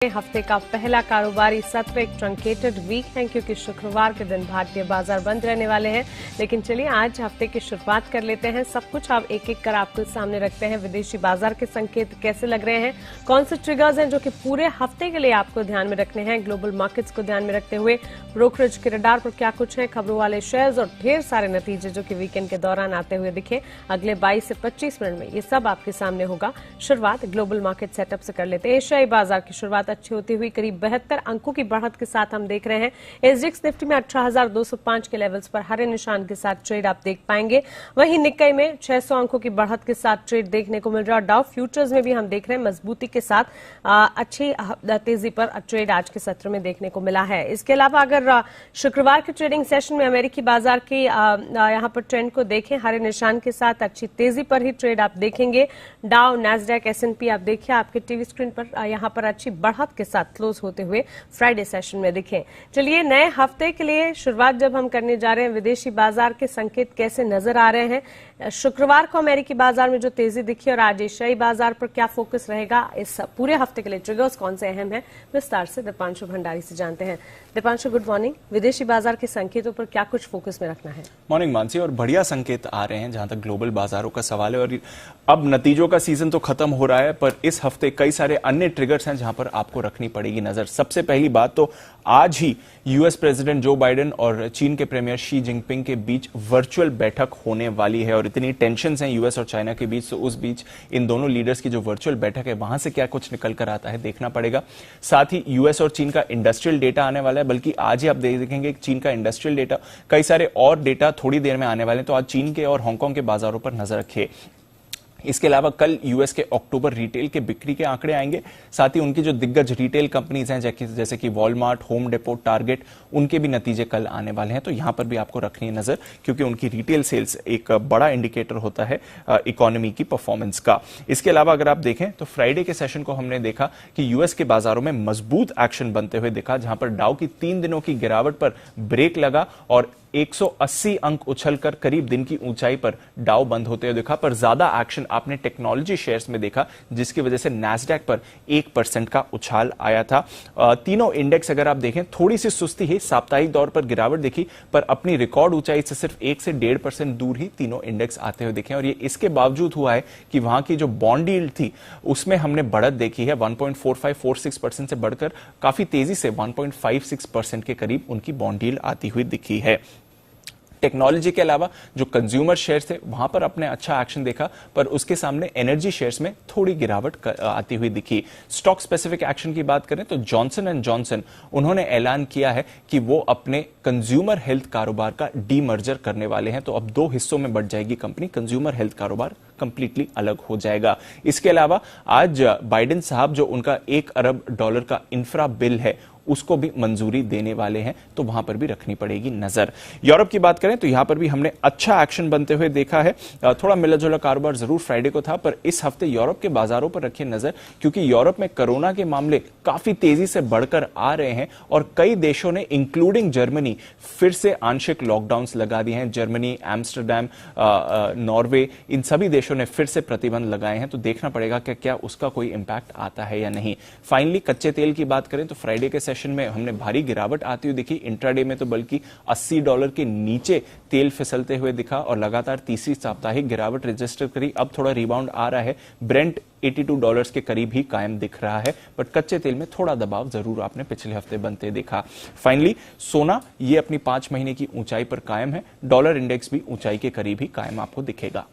हफ्ते का पहला कारोबारी सत्र एक ट्रंकेटेड वीक है क्योंकि शुक्रवार के दिन भारतीय बाजार बंद रहने वाले हैं। लेकिन चलिए आज हफ्ते की शुरुआत कर लेते हैं। सब कुछ आप एक एक कर आपके सामने रखते हैं। विदेशी बाजार के संकेत कैसे लग रहे हैं, कौन से ट्रिगर्स हैं जो कि पूरे हफ्ते के लिए आपको ध्यान में रखने हैं, ग्लोबल मार्केट्स को ध्यान में रखते हुए ब्रोकरेज के रडार पर क्या कुछ है, खबरों वाले शेयर्स और ढेर सारे नतीजे जो कि वीकेंड के दौरान आते हुए दिखे अगले 22 से 25 मिनट में, ये सब आपके सामने होगा। शुरुआत ग्लोबल मार्केट सेटअप से कर लेते हैं। एशियाई बाजार की शुरुआत अच्छी होती हुई करीब 72 अंकों की बढ़त के साथ हम देख रहे हैं। एसजीएक्स निफ्टी में 18,205 के लेवल्स पर हरे निशान के साथ ट्रेड आप देख पाएंगे। वहीं निक्केई में 600 अंकों की बढ़त के साथ ट्रेड देखने को मिल रहा है। डाउ फ्यूचर्स में भी हम देख रहे हैं मजबूती के साथ अच्छी तेजी पर ट्रेड आज के सत्र में देखने को मिला है। इसके अलावा अगर शुक्रवार के ट्रेडिंग सेशन में अमेरिकी बाजार की यहां पर ट्रेंड को देखें, हरे निशान के साथ अच्छी तेजी पर ही ट्रेड आप देखेंगे। डाउ, नैस्डैक, एसएनपी आप देखिए आपके टीवी स्क्रीन पर यहां पर अच्छी बढ़त के साथ क्लोज होते हुए फ्राइडे सेशन में दिखे। चलिए नए हफ्ते के लिए शुरुआत जब हम करने जा रहे हैं, विदेशी बाजार के संकेत कैसे नजर आ रहे हैं। शुक्रवार को अमेरिकी बाजार में जो तेजी दिखी और आज एशियाई बाजार पर क्या फोकस रहेगा, इस पूरे हफ्ते के लिए ट्रिगर्स कौन से अहम हैं, विस्तार से दीपांशु भंडारी से जानते हैं। Deepanshu, good morning. विदेशी बाजार के संकेतों पर क्या कुछ फोकस में रखना है? मॉर्निंग मानसी, और बढ़िया संकेत आ रहे हैं जहां तक ग्लोबल बाजारों का सवाल है। और अब नतीजों का सीजन तो खत्म हो रहा है, पर इस हफ्ते कई सारे अन्य ट्रिगर्स हैं जहां पर आपको रखनी पड़ेगी नजर। सबसे पहली बात तो आज ही यूएस प्रेसिडेंट जो बाइडेन और चीन के प्रीमियर शी जिनपिंग के बीच वर्चुअल बैठक होने वाली है। और इतनी टेंशन्स हैं यूएस और चाइना के बीच, तो उस बीच इन दोनों लीडर्स की जो वर्चुअल बैठक है वहां से क्या कुछ निकल कर आता है देखना पड़ेगा। साथ ही यूएस और चीन का इंडस्ट्रियल डेटा आने वाला है, बल्कि आज ही आप देखेंगे चीन का इंडस्ट्रियल डेटा, कई सारे और डेटा थोड़ी देर में आने वाले हैं। तो आज चीन के और हांगकांग के बाजारों पर नजर रखिए। इसके अलावा कल यूएस के अक्टूबर रिटेल के बिक्री के आंकड़े आएंगे। साथ ही उनकी जो दिग्गज रिटेल कंपनीज हैं जैसे कि वॉलमार्ट, होम डेपो, टारगेट, उनके भी नतीजे कल आने वाले हैं। तो यहां पर भी आपको रखनी है नजर, क्योंकि उनकी रिटेल सेल्स एक बड़ा इंडिकेटर होता है इकोनॉमी की परफॉर्मेंस का। इसके अलावा अगर आप देखें तो फ्राइडे के सेशन को हमने देखा कि यूएस के बाजारों में मजबूत एक्शन बनते हुए दिखा, जहां पर डाउ की 3 दिनों की गिरावट पर ब्रेक लगा और 180 अंक उछलकर करीब दिन की ऊंचाई पर डाउ बंद होते हुए दिखा। पर ज्यादा एक्शन आपने टेक्नोलॉजी शेयर्स में देखा, जिसकी वजह से नैस्डैक पर 1% का उछाल आया था। तीनों इंडेक्स अगर आप देखें थोड़ी सी सुस्ती है, साप्ताहिक दौर पर गिरावट दिखी, पर अपनी रिकॉर्ड ऊंचाई से सिर्फ 1 से 1.5% दूर ही तीनों इंडेक्स आते हुए दिखे। और ये इसके बावजूद हुआ है कि वहां की जो बॉन्ड यील्ड थी उसमें हमने बढ़त देखी है। 1.4546% से बढ़कर काफी तेजी से 1.56% के करीब उनकी बॉन्ड यील्ड आती हुई दिखी है। टेक्नोलॉजी के अलावा जो कंज्यूमर शेयर्स थे वहां पर अपने अच्छा एक्शन देखा, पर उसके सामने एनर्जी शेयर्स में थोड़ी गिरावट आती हुई दिखी। स्टॉक स्पेसिफिक एक्शन की बात करें तो जॉनसन एंड जॉनसन उन्होंने ऐलान किया है कि वो अपने कंज्यूमर हेल्थ कारोबार का डीमर्जर करने वाले हैं। तो अब 2 हिस्सों में बढ़ जाएगी कंपनी, कंज्यूमर हेल्थ कारोबार कंप्लीटली अलग हो जाएगा। इसके अलावा आज बाइडेन साहब जो उनका $1 अरब का इंफ्रा बिल है उसको भी मंजूरी देने वाले हैं, तो वहां पर भी रखनी पड़ेगी नजर। यूरोप की बात करें तो यहां पर भी हमने अच्छा एक्शन बनते हुए देखा है। थोड़ा मिला जुला कारोबार जरूर फ्राइडे को था, पर इस हफ्ते यूरोप के बाजारों पर रखिए नजर, क्योंकि यूरोप में कोरोना के मामले काफी तेजी से बढ़कर आ रहे हैं और कई देशों ने इंक्लूडिंग जर्मनी फिर से आंशिक लॉकडाउन्स लगा दिए हैं। जर्मनी, एम्स्टरडैम, नॉर्वे, इन सभी देशों ने फिर से प्रतिबंध लगाए हैं। तो देखना पड़ेगा कि क्या उसका कोई इंपैक्ट आता है या नहीं। फाइनली कच्चे तेल की बात करें तो फ्राइडे के सेशन में हमने भारी गिरावट आती हुई दिखी। इंट्राडे में तो बल्कि $80 के नीचे तेल फिसलते हुए दिखा और लगातार तीसरी साप्ताहिक गिरावट रजिस्टर करी। अब थोड़ा रिबाउंड आ रहा है, ब्रेंट $82 के करीब ही कायम दिख रहा है, बट कच्चे तेल में थोड़ा दबाव जरूर आपने पिछले हफ्ते बनते देखा। फाइनली सोना ये अपनी 5 महीने की ऊंचाई पर कायम है। डॉलर इंडेक्स भी ऊंचाई के करीब ही कायम आपको दिखेगा।